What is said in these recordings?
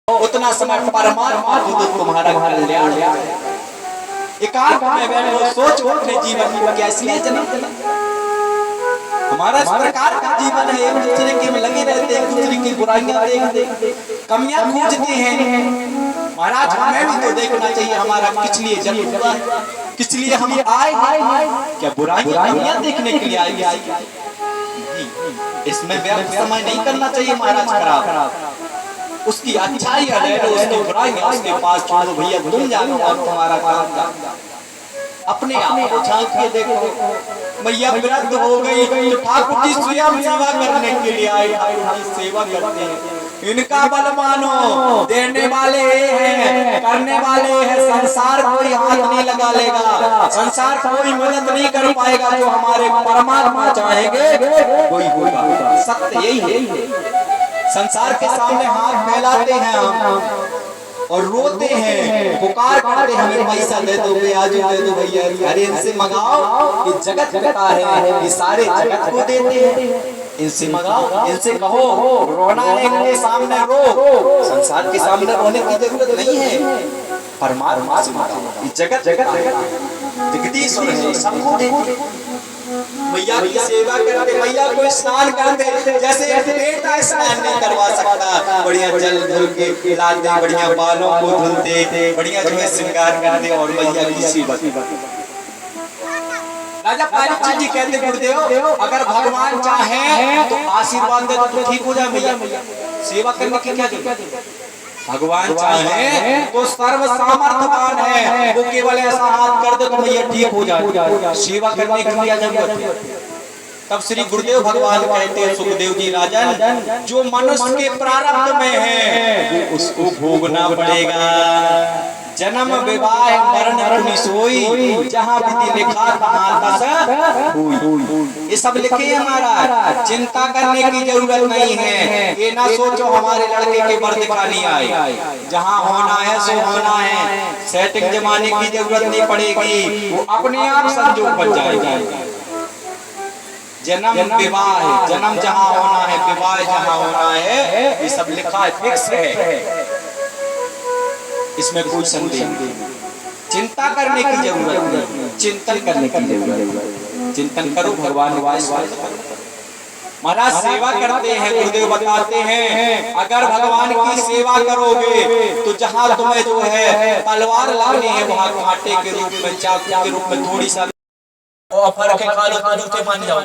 उतना समय परमात्मा खुद तुम्हारा कल्याण एकांत में बैठो, सोचो अपने जीवन को क्या इसलिए जन्म हमारा इस प्रकार का जीवन है। एक दूसरे के में लगे रहते हैं, एक दूसरे की बुराइयां देखते, कमियां खोजते हैं। महाराज हमें भी तो देखना चाहिए हमारा किस लिए जन्म हुआ, किस लिए हम आए, क्या बुराइयां कमियां देखने के लिए आए। इसमें व्यर्थ समय नहीं करना चाहिए महाराज खराब। उसकी अच्छाई है उसकी बुराई है उसके पास छोड़ो भैया, तुम जानो और तुम्हारा काम जानो। अपने आप को झांक के देखो, मैया वृद्ध हो गई तो ठाकुर जी स्वयं सेवा करने के लिए आए, ठाकुर जी सेवा करते हैं। इनका बल मानो, देने वाले हैं, करने वाले हैं। संसार कोई हाथ नहीं लगा लेगा, संसार कोई मदद नहीं कर पाएगा। जो हमारे परमात्मा चाहेंगे वही होगा। सत्य यही है। संसार के सामने हाथ फैलाते हैं हम और रोते हैं, पुकार करते हैं हमें पैसा दे दो, ब्याज दे दो भैया, अरे इनसे मंगाओ, ये जगत का है, ये सारे जगत को देते हैं। इनसे मंगाओ, इनसे कहो रोना है इनके सामने रो, संसार के सामने रोने की जरूरत नहीं है। परमात्मा से मंगाओ, ये जगत जगदीश्वर है, सबको देते। मैया की सेवा करते, मैया को स्नान करते, जैसे बेटा स्नान नहीं करवा सकता, बढ़िया जल धुल के लाते, बढ़िया बालों को धुलते, बढ़िया जो है श्रृंगार करते और मैया की सेवा। राजा पारीक्षित जी कहते गुरुदेव अगर भगवान चाहे तो आशीर्वाद दे तो ठीक हो जाए मैया, सेवा करने की क्या जरूरत। भगवान चाहे तो सर्व सामर्थ्यवान है, वो केवल ऐसा हाथ कर दे तो मैया ठीक हो जाए, सेवा करने की क्या जरूरत है। तब श्री गुरुदेव भगवान कहते हैं सुखदेव जी राजन, जो मनुष्य के प्रारब्ध में है वो उसको भोगना पड़ेगा। जन्म विवाह मरण पुनि सोई, जहाँ विधि लिखा तहाँ दशा हुई। ये सब लिखे हमारा, चिंता करने की जरूरत नहीं है। ये ना सोचो हमारे लड़के के बर दिखानी आए, जहाँ होना है सो होना है, सेटिंग जमाने की जरूरत नहीं पड़ेगी, वो अपने आप संजोग बन जाएगा। जन्म विवाह, जन्म जहाँ होना है, विवाह जहाँ होना है, ये सब लिखा है, फिक्स है, इसमें कोई संदेह नहीं। चिंता करने की जरूरत नहीं, चिंतन करने की जरूरत है। चिंतन करो भगवान निवास। महाराज सेवा करते हैं, गुरुदेव बताते हैं अगर भगवान की सेवा करोगे तो जहाँ तुम्हें जो है तलवार लानी है वहाँ कांटे के रूप में, चाकू के रूप में थोड़ी सा ऑफर के खा लो तो जूते मान जाओ,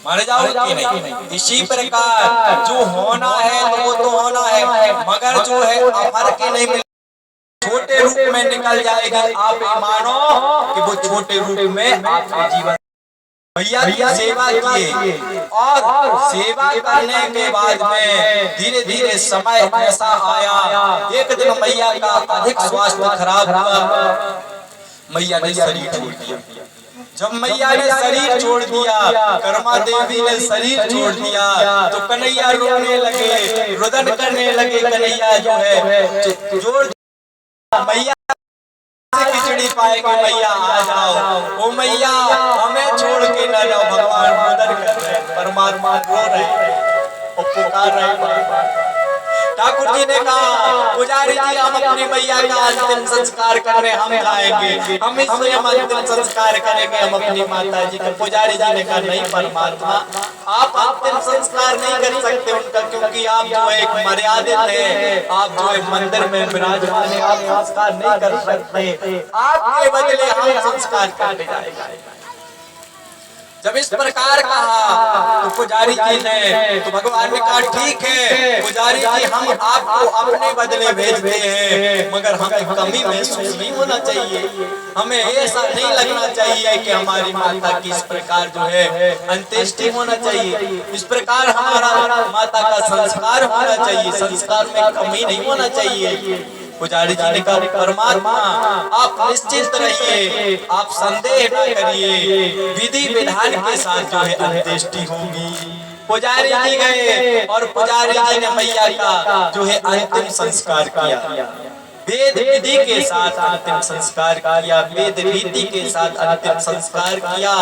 माने जाओ कि नहीं। इसी प्रकार जो होना है तो वो तो होना है, मगर जो है ऑफर के नहीं मिले छोटे रूप में निकल जाएगा। आप मानो कि वो छोटे रूप में आपके जीवन भैया की सेवा किए और सेवा करने के बाद में धीरे धीरे समय ऐसा आया, एक दिन मैया का अधिक स्वास्थ्य खराब हुआ, मैया ने शरीर छोड़ दिया। जब मैया ने शरीर छोड़ दिया, कर्मा देवी ने शरीर छोड़ दिया, तो कन्हैया रोने लगे, रुदन करने लगे। कन्हैया जो है जोर मैया से खिचड़ी पाएगी, मैया आ जाओ, ओ मैया हमें छोड़ के न जाओ। भगवान रुदन कर रहे, परमात्मा रो रहे और पुकार रहे। ठाकुर जी ने कहा पुजारी जी हम अपनी मैया का अंतिम संस्कार करने हम आएंगे, हम स्वयं अंतिम संस्कार करेंगे हम अपनी माता जी का। पुजारी जी ने कहा नहीं परमात्मा आप अंतिम संस्कार नहीं कर सकते उनका, क्योंकि आप जो है एक मर्यादित है, आप जो है मंदिर में विराजमान है, आप संस्कार नहीं कर सकते, आपके बदले हम संस्कार करने जाएंगे। जब इस प्रकार कहा तो पुजारी जी ने, तो भगवान ने कहा ठीक है पुजारी जी हम आपको अपने बदले भेजते हैं, मगर हमें कमी महसूस नहीं होना चाहिए, हमें ऐसा नहीं लगना चाहिए कि हमारी माता की इस प्रकार जो है अंत्येष्टि होना चाहिए, इस प्रकार हमारा माता का संस्कार होना चाहिए, संस्कार में कमी नहीं होना चाहिए। पुजारी जी ने कहा परमात्मा आप निश्चिंत रहिए, आप संदेह न करिए, विधि विधान के साथ जो है अंत्येष्टि होगी। पुजारी जी गए और पुजारी जी ने मैया का जो है अंतिम संस्कार किया। वेद विधि के साथ अंतिम संस्कार किया, वेद रीति के साथ अंतिम संस्कार किया।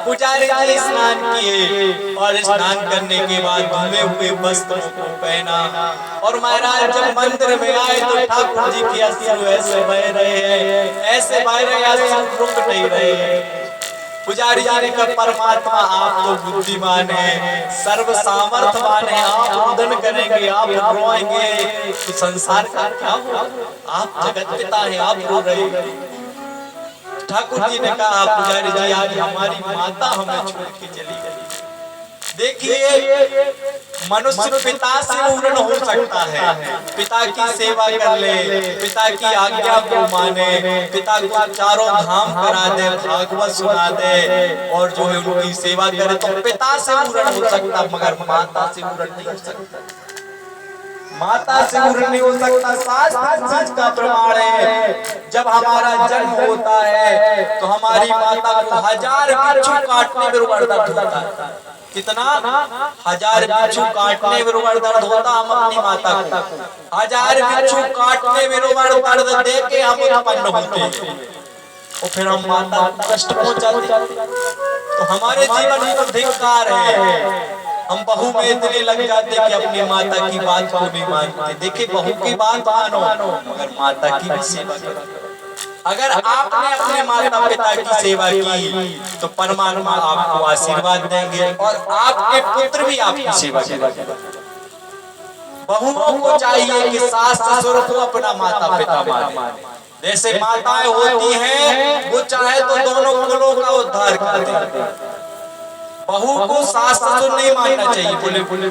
पुजारी जी स्नान किए और स्नान करने के बाद धुले हुए वस्त्रों को पहना और महाराज जब मंदिर में आए तो ठाकुर जी के अश्रु ऐसे बह रहे हैं, ऐसे बह रहे हैं, रुक नहीं रहे हैं। पुजारी जी ने कहा परमात्मा आप तो बुद्धिमान है, सर्व सामर्थ्यवान है, आप रुदन करेंगे, आप रोएंगे तो संसार का क्या होगा? आप जगत पिता है, आप रो रहे हैं। ठाकुर जी ने कहा पुजारी जी आज हमारी माता हमें छोड़ के चली गई। देखिए मनुष्य पिता से पूर्ण हो सकता है, पिता की सेवा कर ले, पिता की आज्ञा को माने, पिता को चारों धाम करा दे, भागवत सुना दे और जो है उनकी सेवा करे तो पिता से पूर्ण हो सकता, मगर माता से पूर्ण नहीं हो सकता। माता से पूर्ण नहीं हो सकता। शास्त्र चीज का प्रमाण है, जब हमारा जन्म होता है तो हमारी माता को 1000 बिच्छू काटने में रुपड़ दर्द होता है। कितना? 1000 बिच्छू काटने में रुपड़ दर्द होता। हम अपनी माता को 1000 बिच्छू काटने में रुपड़ दर्द दे के हम उत्पन्न होते और फिर हम माता को कष्ट पहुंचाते तो हमारे जीवन में धिक्कार है। हम बहू में इतने लग जाते कि अपनी माता की बात को नहीं मानते। देखिए बहू की बात मानो मगर माता की भी सेवा करो। अगर आपने अपने माता पिता की सेवा की तो परमात्मा आपको आशीर्वाद देंगे और आपके पुत्र भी आपकी सेवा करेंगे। बहुओं को चाहिए कि सास ससुर को अपना माता पिता माने। जैसे माताएं होती हैं वो चाहे तो दोनों कुलों का उद्धार कर दें। बहू को सास ससुर नहीं मानना चाहिए, बोले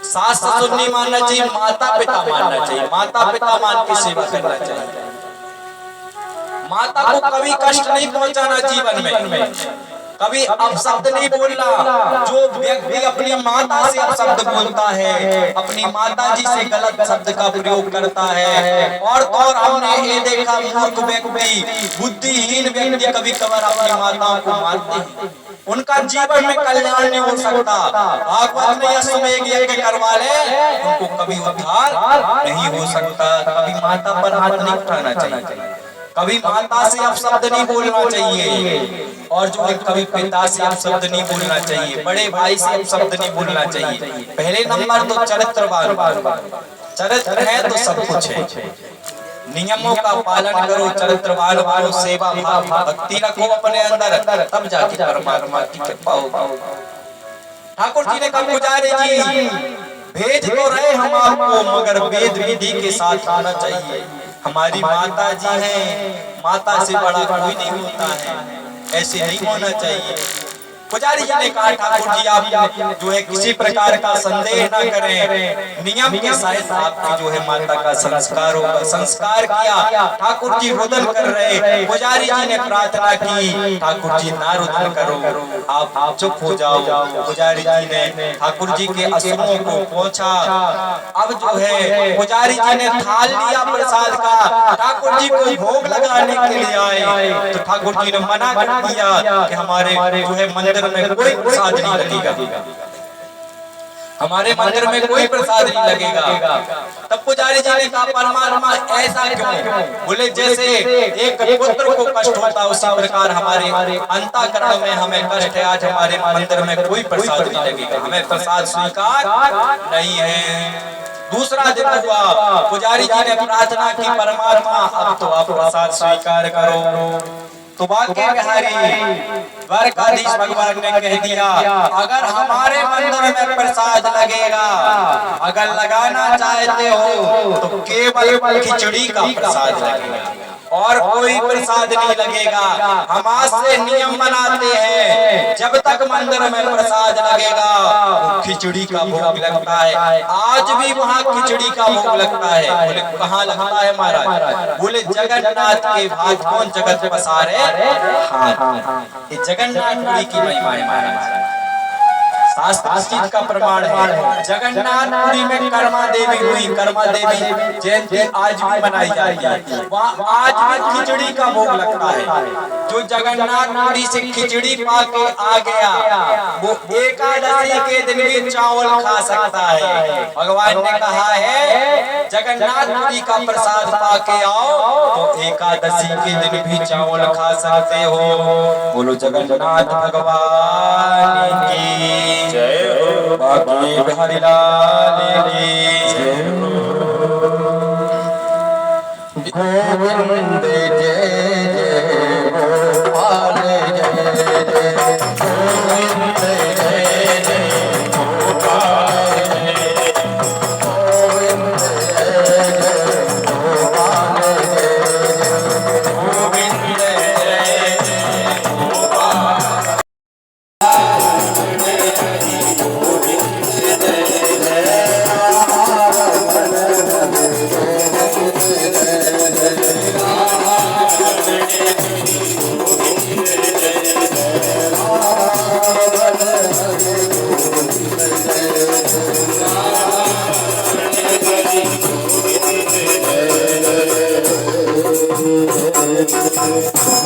सास ससुर नहीं मानना चाहिए, माता पिता मानना चाहिए। माता पिता मान के सेवा करना चाहिए। माता को कभी कष्ट नहीं पहुंचाना जीवन में, कभी अपशब्द नहीं बोलना। जो व्यक्ति अपनी माता से अपशब्द बोलता है, अपनी माता जी से गलत शब्द का प्रयोग करता है और हमने ये देखा मूर्ख व्यक्ति, बुद्धिहीन व्यक्ति कभी कभार अपनी माताओं को मारते हैं। उनका जीवन में कल्याण नहीं हो सकता। भागवत में अश्वमेध यज्ञ करवा ले, उनको कभी उद्धार नहीं हो सकता। कभी माता पर हाथ नहीं उठाना चाहिए, कभी माता से अपशब्द नहीं बोलना चाहिए और जो है कभी पिता से अपशब्द नहीं बोलना चाहिए, बड़े भाई से अपशब्द नहीं बोलना चाहिए। पहले नंबर तो चरित्रवान, चरित्र है तो सब कुछ है। नियमों का पालन करो, चरित्रवान बनो, सेवा भाव भक्ति रखो अपने अंदर, तब जाके परमात्मा की कृपा होगी। ठाकुर जी ने कहा पुजारी जी भेज तो रहे हम आपको मगर वेद विधि के साथ आना चाहिए। हमारी माता जी हैं, माता से बड़ा कोई नहीं होता है, ऐसे नहीं होना चाहिए। पुजारी जी ने कहा ठाकुर जी आप जो है किसी प्रकार का संदेह न करें, नियम के साथ आपकी जो है माता का संस्कार होगा। संस्कार किया, ठाकुर जी रुदन कर रहे, पुजारी जी ने प्रार्थना की ठाकुर जी ना रुदन करो, आप चुप हो जाओ। पुजारी जी ने ठाकुर जी के अश्रुओं को पोंछा। अब जो है पुजारी जी ने थाल लिया प्रसाद का, ठाकुर जी को भोग लगाने के लिए आए तो ठाकुर जी ने मना कर दिया कि हमारे जो है मंदिर में कोई प्रसाद नहीं लगेगा, हमारे मंदिर में कोई प्रसाद नहीं लगेगा। तब पुजारी जी ने कहा परमात्मा ऐसा क्यों? बोले जैसे एक पुत्र को कष्ट होता उसी प्रकार हमारे अंतःकरण में हमें कष्ट है। आज हमारे मंदिर में कोई प्रसाद नहीं लगेगा, हमें प्रसाद स्वीकार नहीं है। दूसरा दिन हुआ, पुजारी जी ने प्रार्थना की परमात्मा अब तो आप प्रसाद स्वीकार करो। तो बाके बिहारी द्वारकाधीश भगवान ने कह दिया अगर हमारे मंदिर में प्रसाद लगेगा, अगर लगाना चाहते हो तो केवल खिचड़ी का प्रसाद लगेगा और कोई प्रसाद नहीं लगेगा। हम आज से नियम बनाते हैं जब तक मंदिर में प्रसाद लगेगा वो खिचड़ी का भोग लगता है। आज भी वहाँ खिचड़ी का भोग लगता है। बोले कहाँ लगता है महाराज? बोले जगन्नाथ के भात कौन जगत पसारे हाथ। ये जगन्नाथपुरी की महिमा है महाराज, शास्त्र चीज का प्रमाण है। जगन्नाथपुरी में कर्मा देवी हुई, कर्मा देवी जयंती आज भी मनाई जाती है। वहाँ आज भी खिचड़ी का भोग लगता है। जो जगन्नाथपुरी से खिचड़ी पा के आ गया वो एकादशी के दिन भी चावल खा सकता है। भगवान ने कहा है जगन्नाथ पुरी का प्रसाद पाके आओ तो एकादशी के दिन भी चावल खा सकते हो। बोलो जगन्नाथ भगवान की जय हो, बाकी बिहारी लाल की जय हो। गोविंद जय जय गोपाल जय जय गोविंद जय जय गोपाल जय गोविंद जय जय गोपाल जय गोविंद जय जय गोपाल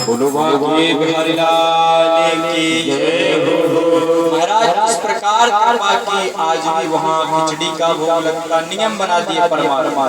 बोलो बाकी बिहारी लाल की जय हो। महाराज इस प्रकार कृपा की आज भी वहाँ खिचड़ी का भोग लगता नियम बना दिए परमात्मा।